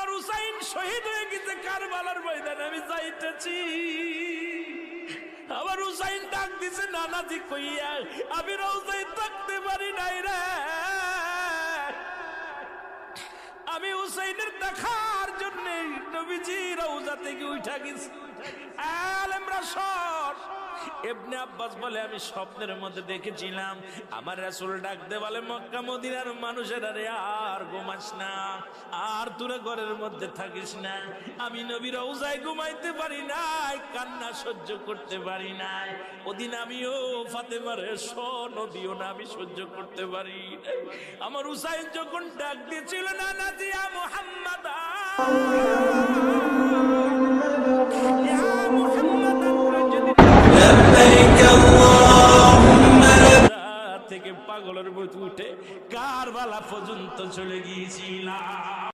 আমার হুসাইন শহীদ হয়ে গেছে কারবালার ময়দানে, আমি যাইতেছি। আমার হুসাইন ডাক দিছে নানাজি কইয়া, আমি রওজায় থাকতে পারি নাই রে, আমি হুসাইনের দেখার জন্য নবীজি রওজা থেকে উঠা গেছি। আলেমরা সর। ইবনে আব্বাস বলে আমি স্বপ্নের মধ্যে দেখেছিলাম আমার রাসূল ডাকতে বলে মক্কা মদিনার মানুষেরা রে আর ঘুমাস না, আর তোরা ঘরের মধ্যে থাকিস না। আমি নবী রওজায় ঘুমাইতে পারি নাই, কান্না সহ্য করতে পারি নাই। ওদিন আমিও ফাতেমার নদীও না আমি সহ্য করতে পারি। আমার হুসাইন যখন ডাক দিয়েছিল না নাজিয়া মুহাম্মাদ থেকে পাগলের মতো উঠে কারবালা পর্যন্ত চলে গিয়েছিলাম।